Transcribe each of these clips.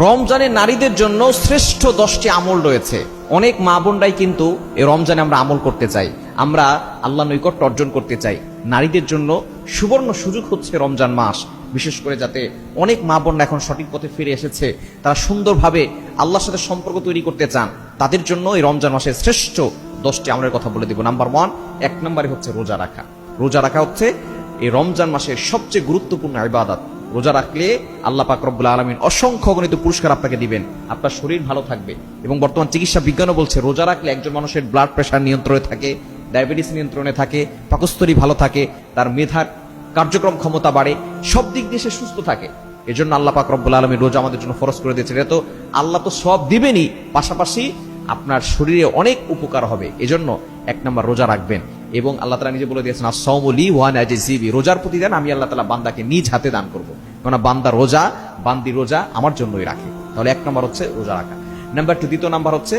রমজানে নারীদের জন্য শ্রেষ্ঠ 10টি আমল রয়েছে। অনেক মা বোনরাই কিন্তু এই রমজানে আমরা আমল করতে চাই, আমরা আল্লাহ নৈকট্য অর্জন করতে চাই। নারীদের জন্য সুবর্ণ সুযোগ হচ্ছে রমজান মাস, বিশেষ করে যাতে অনেক মা বোনরা এখন সঠিক পথে ফিরে এসেছে, তারা সুন্দরভাবে আল্লাহর সাথে সম্পর্ক তৈরি করতে চান, তাদের জন্য এই রমজান মাসের শ্রেষ্ঠ 10টি আমলের কথা বলে দিব। নাম্বার 1, 1 নম্বরে হচ্ছে রোজা রাখা। রোজা রাখা হচ্ছে এই রমজান মাসের সবচেয়ে গুরুত্বপূর্ণ ইবাদত। রোজা রাখলে আল্লাহ পাক রব্বুল আলামিন অসংখ্য গণিত পুরস্কার আপনাকে দিবেন, আপনার শরীর ভালো থাকবে। এবং বর্তমান চিকিৎসা বিজ্ঞানও বলছে রোজা রাখলে একজন মানুষের ব্লাড প্রেশার নিয়ন্ত্রণে থাকে, ডায়াবেটিস নিয়ন্ত্রণে থাকে, পাকস্থলী ভালো থাকে, তার মেধার কার্যক্রম ক্ষমতা বাড়ে, সব দিক দিয়ে সে সুস্থ থাকে। এজন্য আল্লাহ পাক রব্বুল আলামিন রোজা আমাদের জন্য ফরজ করে দিয়েছেন। এটা তো আল্লাহ তো সব দিবেনই, পাশাপাশি আপনার শরীরে অনেক উপকার হবে। এজন্য 1 নম্বর রোজা রাখবেন। এবং আল্লাহ তাআলা নিজে বলে দিয়েছেন আস-সাওমু লি ওয়া আনা আজজি বি, রোজার প্রতিদান আমি আল্লাহ তাআলা বান্দাকে নিজ হাতে দান করব। কারণ বান্দা রোজা, বান্দি রোজা আমার জন্যই রাখে। তাহলে 1 নম্বর হচ্ছে রোজা রাখা। নাম্বার 2, দ্বিতীয় নাম্বার হচ্ছে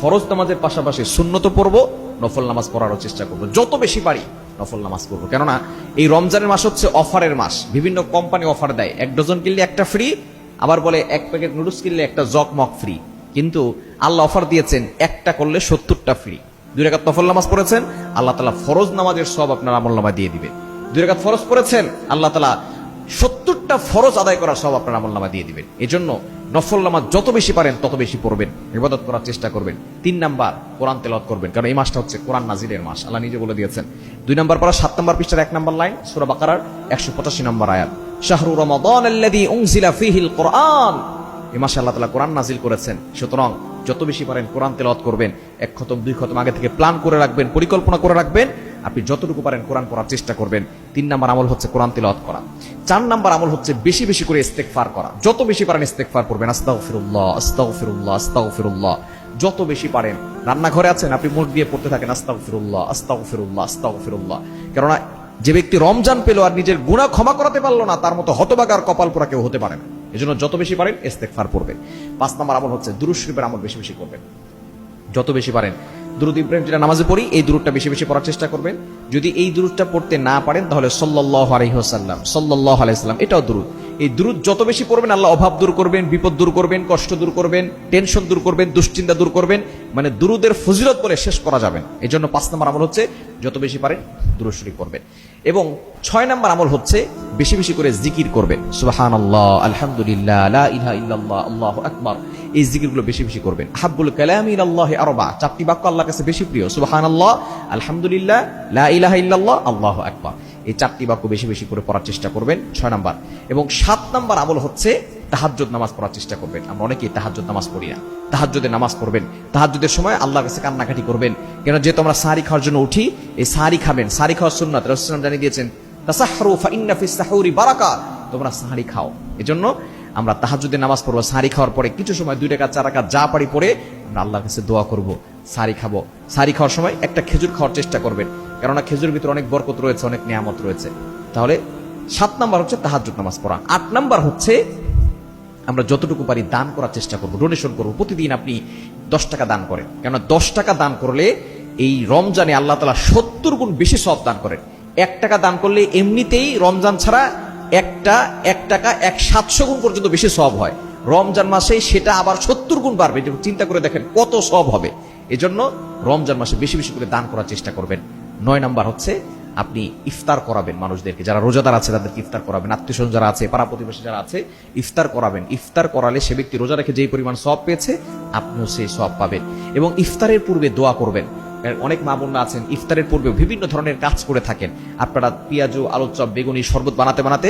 ফরজ নামাজের পাশাপাশি সুন্নত পড়ব, নফল নামাজ পড়ারও চেষ্টা করব, যত বেশি পারি নফল নামাজ পড়বো। কেননা এই রমজানের মাস হচ্ছে অফারের মাস, বিভিন্ন কোম্পানি অফার দেয়, 1 ডজন কিনলে একটা ফ্রি, আবার বলে 1 প্যাকেট নুডলস কিনলে একটা জকমক ফ্রি। কিন্তু আল্লাহ অফার দিয়েছেন একটা করলে 70টা ফ্রি। 2 রাকাত নফল নামাজ পড়েছেন, আল্লাহ তাআলা ফরজ নামাজের সব আপনার আমলনামায় দিয়ে দিবে। 2 রাকাত ফরজ পড়েছেন, আল্লাহ তাআলা 70টা ফরজ আদায় করার সব আপনার আমলনামায় দিয়ে দিবেন। এজন্য নফল নামাজ যত বেশি পারেন তত বেশি পড়বেন, ইবাদত করার চেষ্টা করবেন। 3 নাম্বার কোরআন তেলাওয়াত করবেন, কারণ এই মাসটা হচ্ছে কোরআন নাজিলের মাস, আল্লাহ নিজে বলে দিয়েছেন। 2 নাম্বার পারা 7 নম্বর পৃষ্ঠার 1 নম্বর লাইন, সূরা বাকারার 185 নম্বর আয়াত, শাহরু রমাদান আল্লাযী উনজিলা ফীহিল কোরআন। এই মাসে আল্লাহ তাআলা কোরআন নাজিল করেছেন, সুতরাং যত বেশি পারেন কোরআন তেলাওয়াত করবেন। 1 খতম 2 খতম আগে থেকে প্ল্যান করে রাখবেন, পরিকল্পনা করে রাখবেন। আপনি যতটুকু পারেন কোরআন পড়ার চেষ্টা করবেন। 3 নাম্বার আমল হচ্ছে কোরআন তেলাওয়াত করা। 4 নাম্বার আমল হচ্ছে বেশি বেশি করে ইস্তেগফার করা। যত বেশি পারেন ইস্তেগফার করবেন, আস্তাগফিরুল্লাহ আস্তাগফিরুল্লাহ আস্তাগফিরুল্লাহ। যত বেশি পারেন, রান্নাঘরে আছেন আপনি মুখ দিয়ে পড়তে থাকেন আস্তাগফিরুল্লাহ আস্তাগফিরুল্লাহ আস্তাগফিরুল্লাহ। কেননা যে ব্যক্তি রমজান পেল আর নিজের গুনাহ ক্ষমা করাতে পারলো না, তার মতো হতভাগার কপাল পোড়া কেউ হতে পারে না। এজন্য যত বেশি পারেন ইস্তেগফার করবেন। 5 নাম্বার আমল হচ্ছে দুরূদ শরীফের আমল বেশি বেশি করবেন। যত বেশি পারেন দুরূদ ইব্রাহিম যেটা নামাজে পড়ি, এই দুরূদটা বেশি বেশি পড়ার চেষ্টা করবেন। যদি এই দুরূদটা পড়তে না পারেন তাহলে সাল্লাল্লাহু আলাইহি ওয়াসাল্লাম, সাল্লাল্লাহু আলাইহি ওয়াসাল্লাম, এটাও দুরূদ। এই দুরূদ যত বেশি পড়বেন আল্লাহ অভাব দূর করবেন, বিপদ দূর করবেন, কষ্ট দূর করবেন, টেনশন দূর করবেন, দুশ্চিন্তা দূর করবেন। মানে দুরূদের ফজিলত বলে শেষ করা যাবে না। এজন্য 5 নম্বর আমল হচ্ছে যত বেশি পারেন দুরূদ শরীফ পড়বেন। এবং 6 নম্বর আমল হচ্ছে বেশি বেশি করে জিকির করবেন, সুবহানাল্লাহ, আলহামদুলিল্লাহ, লা ইলাহা ইল্লাল্লাহ, আল্লাহু আকবার। এই জিকিরগুলো বেশি বেশি করবেন। হাব্বুল কালামি ইলাল্লাহি আরবা, 4টি বাক্য আল্লাহর কাছে বেশি প্রিয়, সুবহানাল্লাহ, আলহামদুলিল্লাহ, লা ইলাহা ইল্লাল্লাহ, আল্লাহু আকবার। এই 4টি বাক্য বেশি বেশি করে পড়ার চেষ্টা করবেন, 6 নাম্বার। এবং 7 নাম্বার আমল হচ্ছে তাহাজ্জুদ নামাজ পড়ার চেষ্টা করবেন। আমরা অনেকেই তাহাজ্জুদ নামাজ পড়ি না, তাহাজ্জুদে নামাজ পড়বেন। তাহাজ্জুদের সময় আল্লাহর কাছে কান্নাকাটি করবেন। কেন যেহেতু আমরা সাহরি খাওয়ার জন্য উঠি, এই সাহরি খাবেন, সাহরি খাওয়ার সুন্নাত রাসূল সাল্লাল্লাহু আলাইহি ওয়াসাল্লাম জানিয়ে দিয়েছেন, তাসাহহারু ফা ইন্না ফিস সাহুরি বারাকা, তোমরা সাহরি খাও। এজন্য আমরা তাহাজ্জুদের নামাজ পড়বো, সাহরি খাওয়ার পরে কিছু সময় 2 রাকাত 4 রাকাত যা পারি পড়ে আমরা আল্লাহর কাছে দোয়া করব। সাহরি খাবো, সাহরি খাওয়ার সময় একটা খেজুর খাওয়ার চেষ্টা করবেন, কেননা খেজুরের ভিতরে অনেক বরকত রয়েছে, অনেক নিয়ামত রয়েছে। তাহলে 7 নাম্বার হচ্ছে তাহাজ্জুদ নামাজ পড়া। 8 নাম্বার হচ্ছে আমরা যতটুকু পারি দান করার চেষ্টা করব, ডোনেশন করব। প্রতিদিন আপনি 10 টাকা দান করেন, কেন 10 টাকা দান করলে এই রমজানে আল্লাহ তাআলা 70 গুণ বেশি সওয়াব দান করেন। 1 টাকা দান করলে এমনিতেই রমজান ছাড়া 1 টাকা 700 গুণ পর্যন্ত বেশি সওয়াব হয়। রমজান মাসে সেটা আবার 70 গুণ বাড়বে। চিন্তা করে দেখেন কত সওয়াব হবে। এজন্য রমজান মাসে বেশি বেশি করে দান করার চেষ্টা করবেন। 9 নাম্বার হচ্ছে আপনি ইফতার করাবেন মানুষদেরকে, যারা রোজাদার আছে তাদেরকে ইফতার করাবেন, আত্মীয়স্বজন যারা আছে, পাড়া প্রতিবেশী যারা আছে, ইফতার করাবেন। ইফতার করালে সে ব্যক্তি রোজা রেখে যেই পরিমাণ সওয়াব পেয়েছে আপনিও সেই সওয়াব পাবেন। এবং ইফতারের পূর্বে দোয়া করবেন। অনেক মা বোনরা আছেন ইফতারের পূর্বে বিভিন্ন ধরনের কাজ করে থাকেন, আপনারা পেঁয়াজু, আলুর চপ, বেগুনি, শরবত বানাতে বানাতে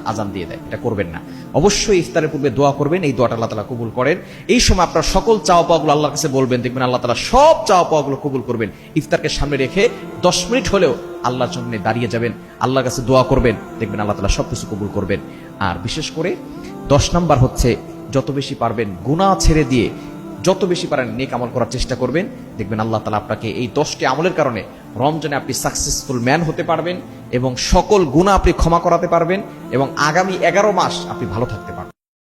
আজান দিয়ে দেয়, এটা করবেন না। অবশ্যই ইফতারের পূর্বে দোয়া করবেন, এই দোয়াটা আল্লাহ তাআলা কবুল করেন। এই সময় আপনার সকল চাওয়া পাওয়াগুলো আল্লাহর কাছে বলবেন, দেখবেন আল্লাহ তাআলা সব চাওয়া পাওয়াগুলো কবুল করবেন। ইফতারকে সামনে রেখে 10 মিনিট হলেও আল্লাহর জন্য দাঁড়িয়ে যাবেন, আল্লাহর কাছে দোয়া করবেন, দেখবেন আল্লাহ তাআলা সবকিছু কবুল করবেন। আর বিশেষ করে 10 নাম্বার হচ্ছে যত বেশি পারবেন গুনাহ ছেড়ে দিয়ে যত বেশি পারেন নেক আমল করার চেষ্টা করবেন, দেখবেন আল্লাহ তাআলা আপনাকে এই 10টি আমলের কারণে রমজানে আপনি সাকসেসফুল ম্যান হতে পারবেন এবং সকল গুনাহ আপনি ক্ষমা করাতে পারবেন এবং আগামী 11 মাস আপনি ভালো থাকতে পারবেন।